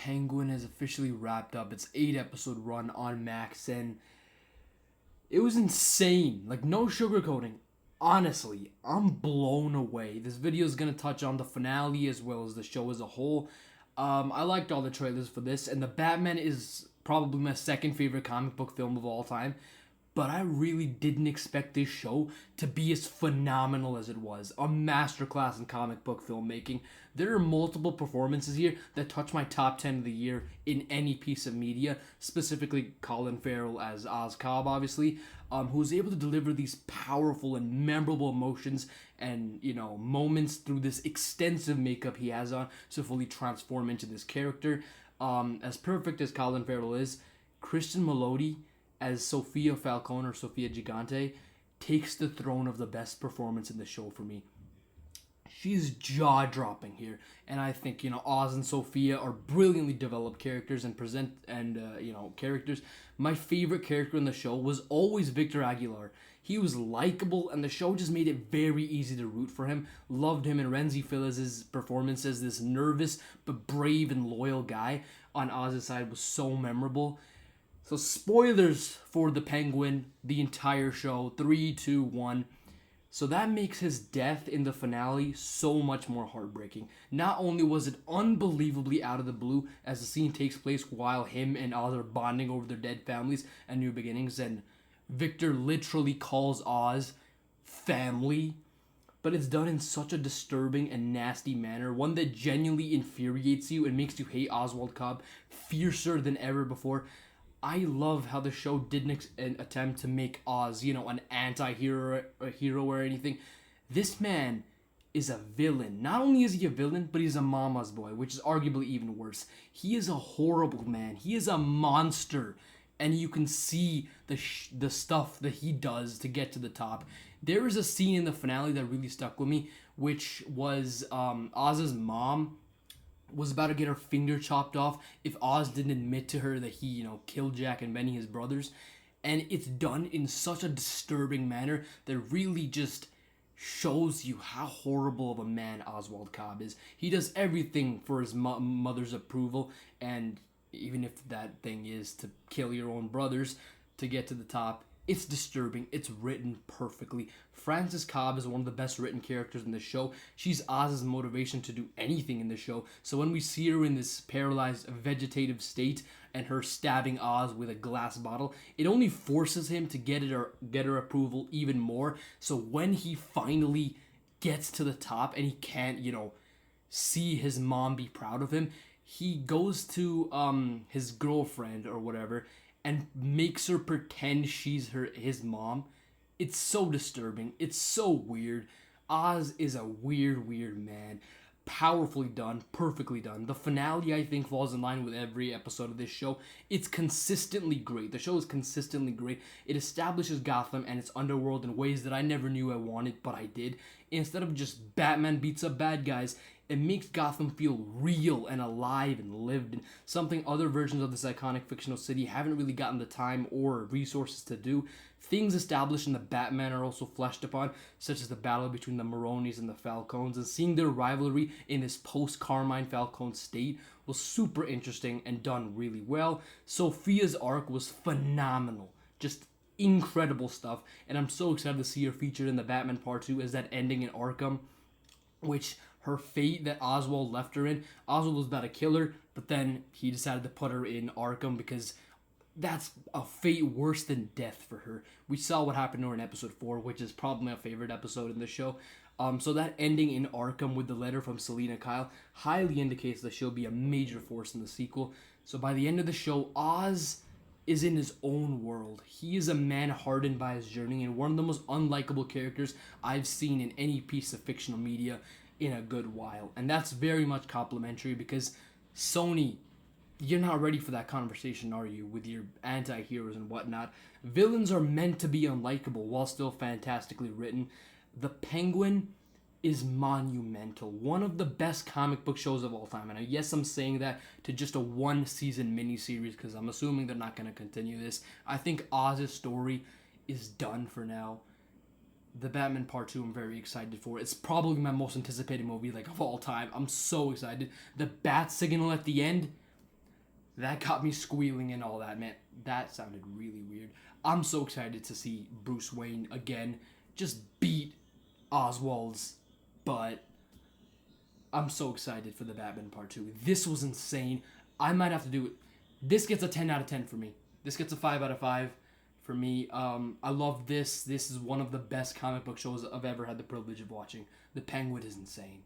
Penguin has officially wrapped up its 8 episode run on Max, and it was insane. Like, no sugarcoating. Honestly, I'm blown away. This video is going to touch on the finale as well as the show as a whole. I liked all the trailers for this, and the Batman is probably my second favorite comic book film of all time. But I really didn't expect this show to be as phenomenal as it was. A masterclass in comic book filmmaking. There are multiple performances here that touch my top 10 of the year in any piece of media, specifically Colin Farrell as Oz Cobb, obviously, who's able to deliver these powerful and memorable emotions and, moments through this extensive makeup he has on to fully transform into this character. As perfect as Colin Farrell is, Kristen Melody as Sofia Falcone or Sofia Gigante takes the throne of the best performance in the show for me. She's jaw-dropping here, and I think Oz and Sophia are brilliantly developed characters characters. My favorite character in the show was always Victor Aguilar. He was likable, and the show just made it very easy to root for him. Loved him, and Renzi Phillips' performance as this nervous but brave and loyal guy on Oz's side was so memorable. So spoilers for the Penguin, the entire show, 3, 2, 1. So that makes his death in the finale so much more heartbreaking. Not only was it unbelievably out of the blue as the scene takes place while him and Oz are bonding over their dead families and new beginnings, and Victor literally calls Oz family, but it's done in such a disturbing and nasty manner, one that genuinely infuriates you and makes you hate Oswald Cobb fiercer than ever before. I love how the show didn't attempt to make Oz, an anti-hero or anything. This man is a villain. Not only is he a villain, but he's a mama's boy, which is arguably even worse. He is a horrible man. He is a monster. And you can see the stuff that he does to get to the top. There is a scene in the finale that really stuck with me, which was Oz's mom was about to get her finger chopped off if Oz didn't admit to her that he, killed Jack and Benny, his brothers. And it's done in such a disturbing manner that really just shows you how horrible of a man Oswald Cobb is. He does everything for his mother's approval, and even if that thing is to kill your own brothers to get to the top, it's disturbing. It's written perfectly. Frances Cobb is one of the best written characters in the show. She's Oz's motivation to do anything in the show. So when we see her in this paralyzed vegetative state and her stabbing Oz with a glass bottle, it only forces him to get her approval even more. So when he finally gets to the top and he can't, see his mom be proud of him, he goes to his girlfriend or whatever and makes her pretend she's his mom. It's so disturbing. It's so weird. Oz is a weird man. Powerfully done. Perfectly done. The finale, I think, falls in line with every episode of this show. It's consistently great. The show is consistently great. It establishes Gotham and its underworld in ways that I never knew I wanted, but I did. Instead of just Batman beats up bad guys, it makes Gotham feel real and alive and lived, and something other versions of this iconic fictional city haven't really gotten the time or resources to do. Things established in the Batman are also fleshed upon, such as the battle between the Maronis and the Falcones, and seeing their rivalry in this post-Carmine Falcone state was super interesting and done really well. Sophia's arc was phenomenal. Just incredible stuff, and I'm so excited to see her featured in the Batman Part 2 as that ending in Arkham, which her fate that Oswald left her in. Oswald was about to kill her, but then he decided to put her in Arkham because that's a fate worse than death for her. We saw what happened to her in episode 4, which is probably my favorite episode in the show. So that ending in Arkham with the letter from Selina Kyle highly indicates that she'll be a major force in the sequel. So by the end of the show, Oz is in his own world. He is a man hardened by his journey and one of the most unlikable characters I've seen in any piece of fictional media in a good while. And that's very much complimentary because Sony, you're not ready for that conversation, are you, with your anti-heroes and whatnot. Villains are meant to be unlikable while still fantastically written. The Penguin is monumental. One of the best comic book shows of all time. And yes, I'm saying that to just a one-season miniseries because I'm assuming they're not going to continue this. I think Oz's story is done for now. The Batman Part 2 I'm very excited for. It's probably my most anticipated movie of all time. I'm so excited. The bat signal at the end, That got me squealing and all that, man. That sounded really weird. I'm so excited to see Bruce Wayne again just beat Oswald's butt. I'm so excited for the Batman Part 2. This was insane. I might have to do it. This gets a 10 out of 10 for me. This gets a 5 out of 5 for me. I love this. This is one of the best comic book shows I've ever had the privilege of watching. The Penguin is insane.